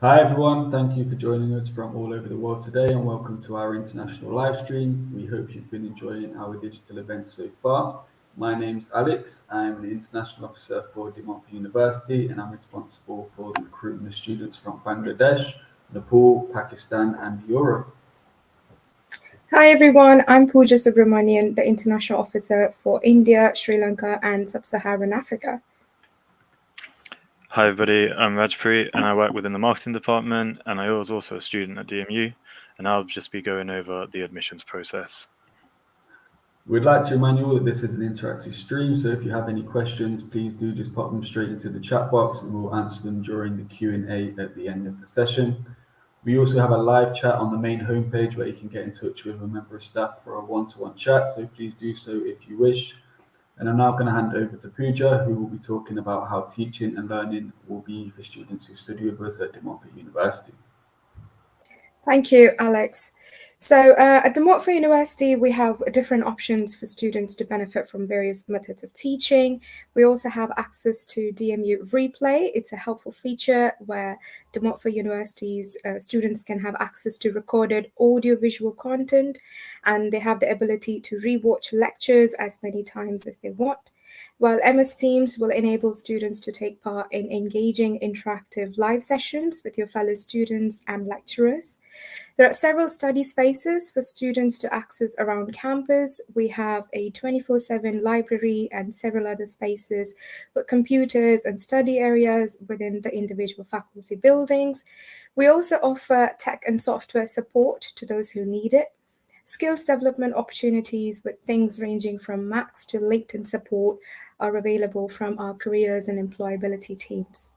Hi everyone, thank you for joining us from all over the world today and welcome to our international live stream. We hope you've been enjoying our digital event so far. My name's Alex, I'm the International Officer for De Montfort University and I'm responsible for the recruitment of students from Bangladesh, Nepal, Pakistan and Europe. Hi everyone, I'm Pooja Subramanian, the International Officer for India, Sri Lanka, and Sub-Saharan Africa. Hi everybody, I'm Rajpreet and I work within the marketing department and I was also a student at DMU and I'll just be going over the admissions process. We'd like to remind you all that this is an interactive stream, so if you have any questions, please do just pop them straight into the chat box and we'll answer them during the Q&A at the end of the session. We also have a live chat on the main homepage where you can get in touch with a member of staff for a one-to-one chat, so please do so if you wish. And I'm now going to hand over to Pooja, who will be talking about how teaching and learning will be for students who study with us at De Montfort University. Thank you, Alex. So at De Montfort University, we have different options for students to benefit from various methods of teaching. We also have access to DMU Replay. It's a helpful feature where De Montfort University's students can have access to recorded audio-visual content, and they have the ability to rewatch lectures as many times as they want. While MS Teams will enable students to take part in engaging interactive live sessions with your fellow students and lecturers. There are several study spaces for students to access around campus. We have a 24/7 library and several other spaces with computers and study areas within the individual faculty buildings. We also offer tech and software support to those who need it. Skills development opportunities with things ranging from Max to LinkedIn support are available from our careers and employability teams.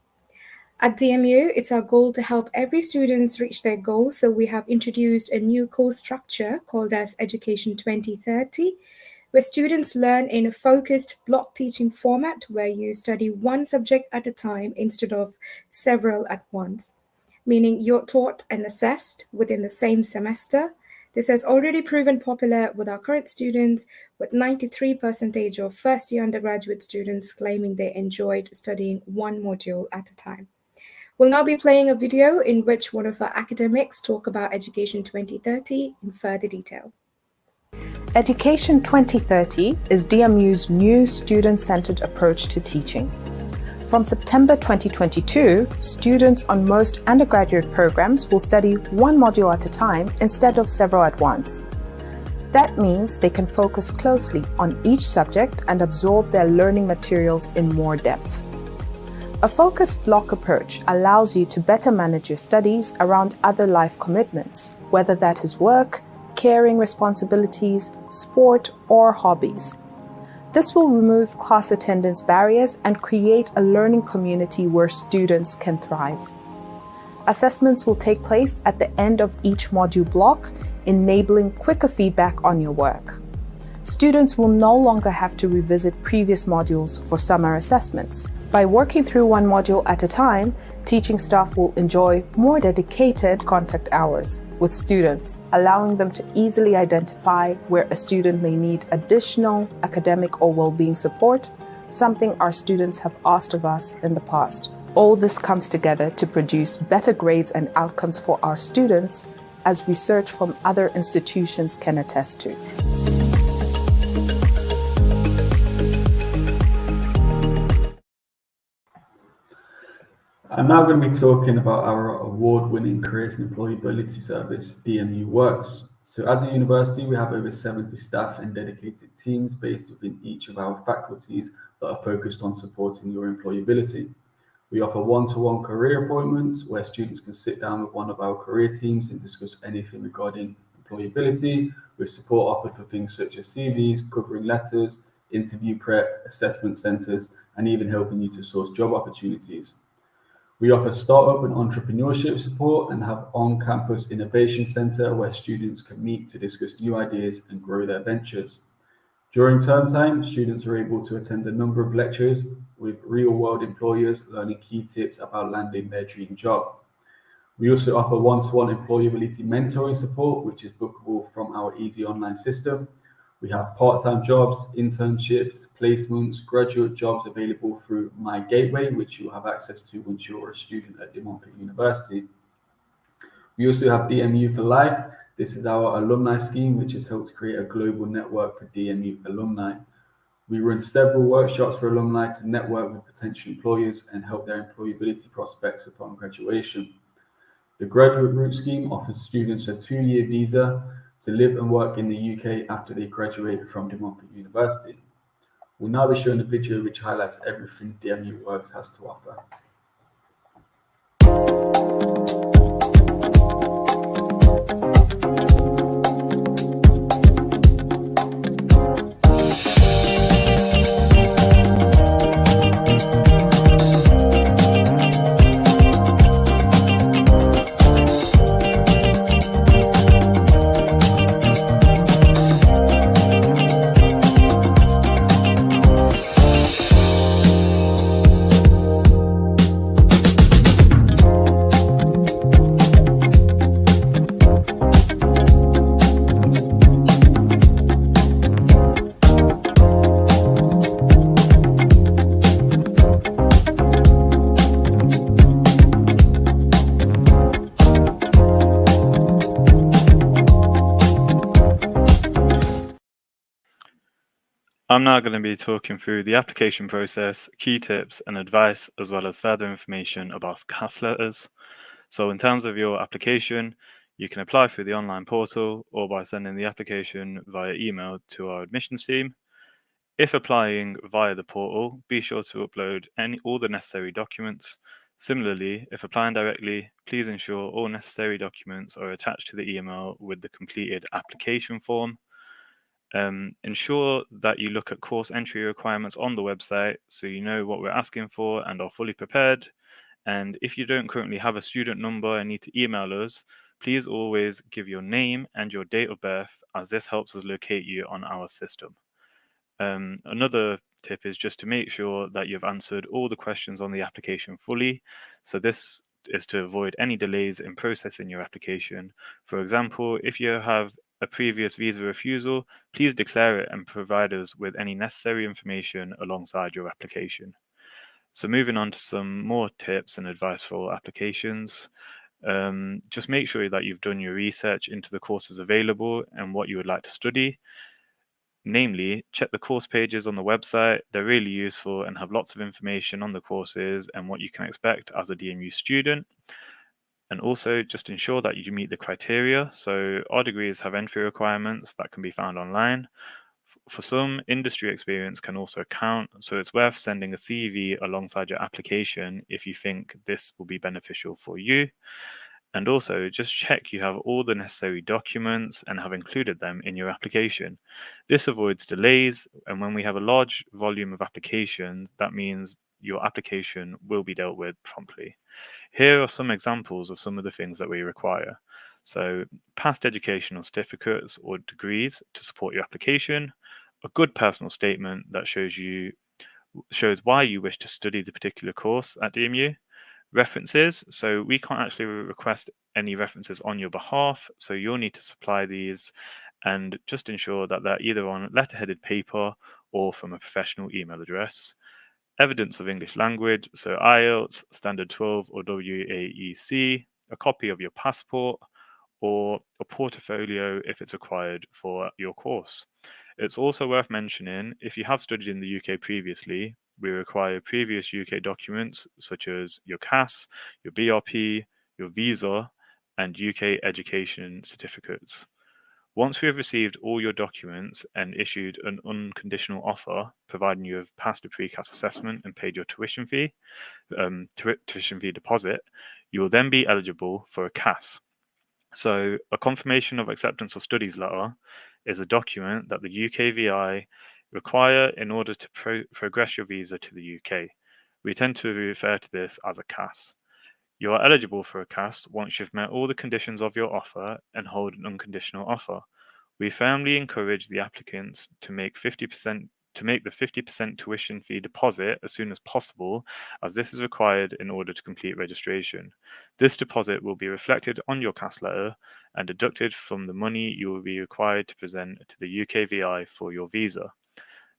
At DMU, it's our goal to help every student reach their goals, so we have introduced a new course structure called as Education 2030, where students learn in a focused block teaching format where you study one subject at a time instead of several at once, meaning you're taught and assessed within the same semester. This has already proven popular with our current students, with 93% of first-year undergraduate students claiming they enjoyed studying one module at a time. We'll now be playing a video in which one of our academics talk about Education 2030 in further detail. Education 2030 is DMU's new student-centered approach to teaching. From September 2022, students on most undergraduate programs will study one module at a time instead of several at once. That means they can focus closely on each subject and absorb their learning materials in more depth. A focused block approach allows you to better manage your studies around other life commitments, whether that is work, caring responsibilities, sport, or hobbies. This will remove class attendance barriers and create a learning community where students can thrive. Assessments will take place at the end of each module block, enabling quicker feedback on your work. Students will no longer have to revisit previous modules for summer assessments. By working through one module at a time, teaching staff will enjoy more dedicated contact hours with students, allowing them to easily identify where a student may need additional academic or well-being support, something our students have asked of us in the past. All this comes together to produce better grades and outcomes for our students, as research from other institutions can attest to. I'm now going to be talking about our award-winning careers and employability service, DMU Works. So as a university, we have over 70 staff and dedicated teams based within each of our faculties that are focused on supporting your employability. We offer one-to-one career appointments where students can sit down with one of our career teams and discuss anything regarding employability, with support offered for things such as CVs, covering letters, interview prep, assessment centres, and even helping you to source job opportunities. We offer startup and entrepreneurship support and have on-campus innovation center where students can meet to discuss new ideas and grow their ventures. During term time, students are able to attend a number of lectures with real-world employers learning key tips about landing their dream job. We also offer one-to-one employability mentoring support, which is bookable from our easy online system. We have part-time jobs, internships, placements, graduate jobs available through My Gateway, which you have access to once you're a student at De Montfort University. We also have DMU for Life. This is our alumni scheme, which has helped create a global network for DMU alumni. We run several workshops for alumni to network with potential employers and help their employability prospects upon graduation. The Graduate Route Scheme offers students a 2-year visa to live and work in the UK after they graduate from De Montfort University. We'll now be showing a video which highlights everything DMU Works has to offer. I'm now going to be talking through the application process, key tips and advice, as well as further information about CAS letters. So in terms of your application, you can apply through the online portal or by sending the application via email to our admissions team. If applying via the portal, be sure to upload all the necessary documents. Similarly, if applying directly, please ensure all necessary documents are attached to the email with the completed application form. Ensure that you look at course entry requirements on the website so you know what we're asking for and are fully prepared. And if you don't currently have a student number and need to email us, please always give your name and your date of birth, as this helps us locate you on our system. Another tip is just to make sure that you've answered all the questions on the application fully. So this is to avoid any delays in processing your application. For example, if you have a previous visa refusal, please declare it and provide us with any necessary information alongside your application. So moving on to some more tips and advice for applications. Just make sure that you've done your research into the courses available and what you would like to study. Namely, check the course pages on the website. They're really useful and have lots of information on the courses and what you can expect as a DMU student. And also just ensure that you meet the criteria. So our degrees have entry requirements that can be found online. For some, industry experience can also count, so it's worth sending a CV alongside your application if you think this will be beneficial for you. And also just check you have all the necessary documents and have included them in your application. This avoids delays, and when we have a large volume of applications, that means your application will be dealt with promptly. Here are some examples of some of the things that we require. So past educational certificates or degrees to support your application, a good personal statement that shows why you wish to study the particular course at DMU, references. So we can't actually request any references on your behalf, so you'll need to supply these and just ensure that they're either on letterheaded paper or from a professional email address. Evidence of English language, so IELTS, Standard 12 or WAEC, a copy of your passport, or a portfolio if it's required for your course. It's also worth mentioning, if you have studied in the UK previously, we require previous UK documents such as your CAS, your BRP, your visa, and UK education certificates. Once we have received all your documents and issued an unconditional offer, providing you have passed a pre-CAS assessment and paid your tuition fee deposit, you will then be eligible for a CAS. So a confirmation of acceptance of studies letter is a document that the UKVI require in order to progress your visa to the UK. We tend to refer to this as a CAS. You are eligible for a CAS once you've met all the conditions of your offer and hold an unconditional offer. We firmly encourage the applicants to make 50% to make the 50% tuition fee deposit as soon as possible, as this is required in order to complete registration. This deposit will be reflected on your CAS letter and deducted from the money you will be required to present to the UKVI for your visa.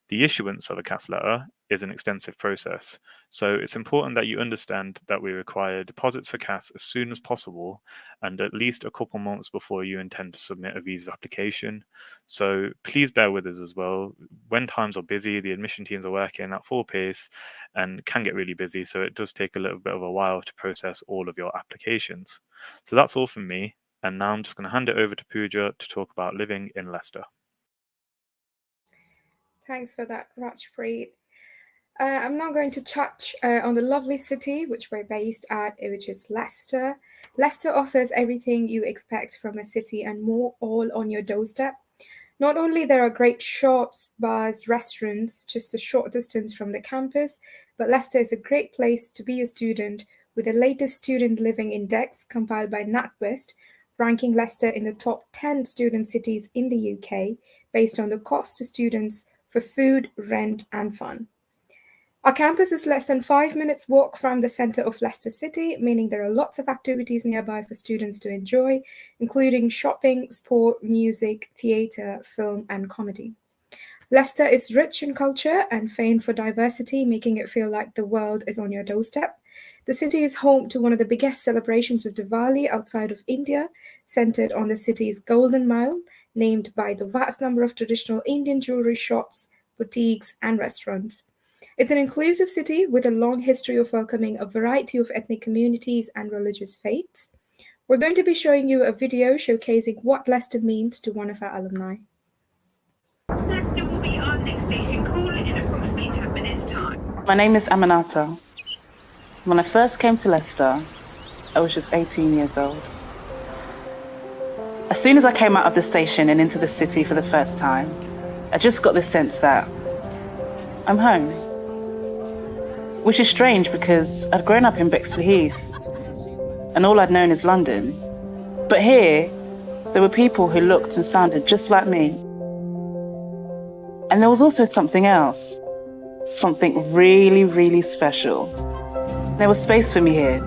The issuance of a CAS letter is an extensive process, so it's important that you understand that we require deposits for CAS as soon as possible and at least a couple months before you intend to submit a visa application. So please bear with us as well. When times are busy, the admission teams are working at full pace and can get really busy, so it does take a little bit of a while to process all of your applications. So that's all from me, and now I'm just going to hand it over to Pooja to talk about living in Leicester. Thanks for that, Rajpreet. I'm now going to touch on the lovely city which we're based at, which is Leicester. Leicester offers everything you expect from a city and more, all on your doorstep. Not only there are great shops, bars, restaurants just a short distance from the campus, but Leicester is a great place to be a student, with the latest student living index compiled by NatWest ranking Leicester in the top 10 student cities in the UK based on the cost to students for food, rent, and fun. Our campus is less than 5 minutes walk from the centre of Leicester City, meaning there are lots of activities nearby for students to enjoy, including shopping, sport, music, theatre, film, and comedy. Leicester is rich in culture and famed for diversity, making it feel like the world is on your doorstep. The city is home to one of the biggest celebrations of Diwali outside of India, centered on the city's Golden Mile, named by the vast number of traditional Indian jewelry shops, boutiques, and restaurants. It's an inclusive city with a long history of welcoming a variety of ethnic communities and religious faiths. We're going to be showing you a video showcasing what Leicester means to one of our alumni. Leicester will be our next station call in approximately 10 minutes' time. My name is Aminata. When I first came to Leicester, I was just 18 years old. As soon as I came out of the station and into the city for the first time, I just got this sense that I'm home. Which is strange because I'd grown up in Bexley Heath and all I'd known is London. But here, there were people who looked and sounded just like me. And there was also something else, something really, really special. There was space for me here.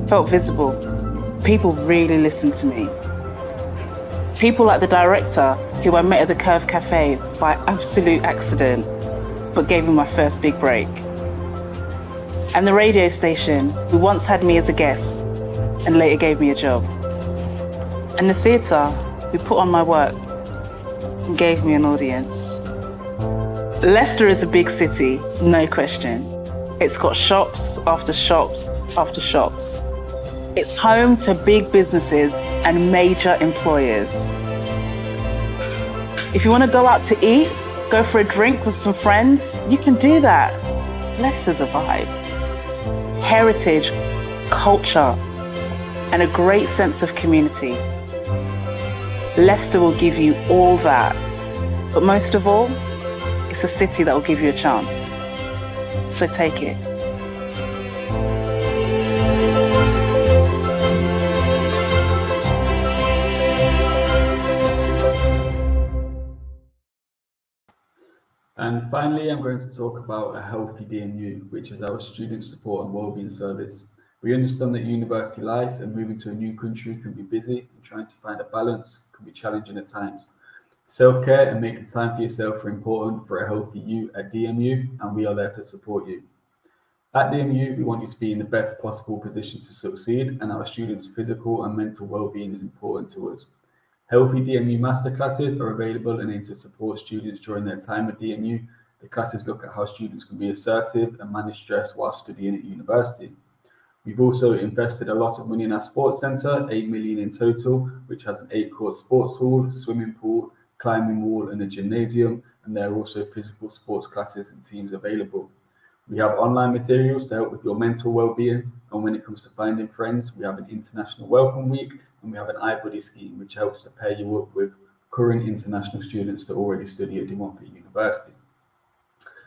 Felt visible. People really listened to me. People like the director, who I met at the Curve Cafe by absolute accident, but gave me my first big break. And the radio station, who once had me as a guest and later gave me a job. And the theatre, who put on my work and gave me an audience. Leicester is a big city, no question. It's got shops after shops after shops. It's home to big businesses and major employers. If you want to go out to eat, go for a drink with some friends, you can do that. Leicester's a vibe. Heritage, culture, and a great sense of community. Leicester will give you all that. But most of all, it's a city that will give you a chance. So take it. And finally, I'm going to talk about a healthy DMU, which is our student support and wellbeing service. We understand that university life and moving to a new country can be busy, and trying to find a balance can be challenging at times. Self-care and making time for yourself are important for a healthy you at DMU, and we are there to support you. At DMU, we want you to be in the best possible position to succeed, and our students' physical and mental well-being is important to us. Healthy DMU masterclasses are available and aim to support students during their time at DMU. The classes look at how students can be assertive and manage stress while studying at university. We've also invested a lot of money in our sports centre, 8 million in total, which has an 8-court sports hall, swimming pool, climbing wall and a gymnasium, and there are also physical sports classes and teams available. We have online materials to help with your mental well-being, and when it comes to finding friends, we have an International Welcome Week, and we have an iBuddy scheme, which helps to pair you up with current international students that already study at De Montfort University.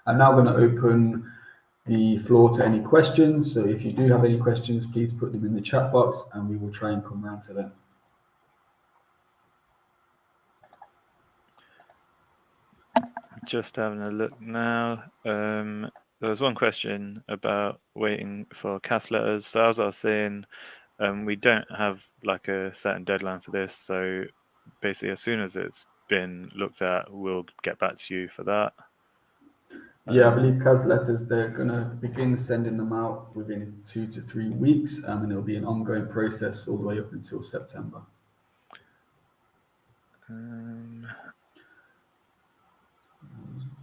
I'm now going to open the floor to any questions, so if you do have any questions, please put them in the chat box, and we will try and come around to them. Just having a look now. There was one question about waiting for CAS letters. So as I was saying, we don't have like a certain deadline for this. So basically, as soon as it's been looked at, we'll get back to you for that. Yeah, I believe CAS letters, they're going to begin sending them out within 2 to 3 weeks, and it'll be an ongoing process all the way up until September.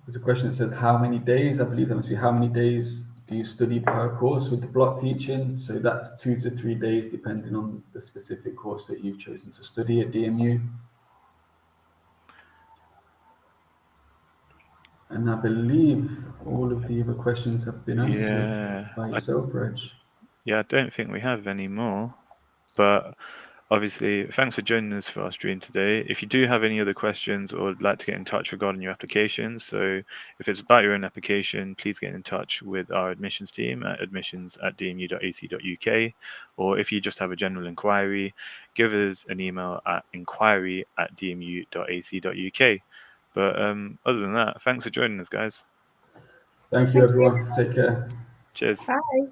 There's a question that says, how many days? I believe that must be how many days do you study per course with the block teaching? So that's 2 to 3 days, depending on the specific course that you've chosen to study at DMU. And I believe all of the other questions have been answered by yourself, Reg. Yeah, I don't think we have any more. But obviously, thanks for joining us for our stream today. If you do have any other questions or would like to get in touch regarding your application, so if it's about your own application, please get in touch with our admissions team at admissions@dmu.ac.uk. Or if you just have a general inquiry, give us an email at inquiry@dmu.ac.uk. But other than that, thanks for joining us, guys. Thank you, everyone. Take care. Cheers. Bye.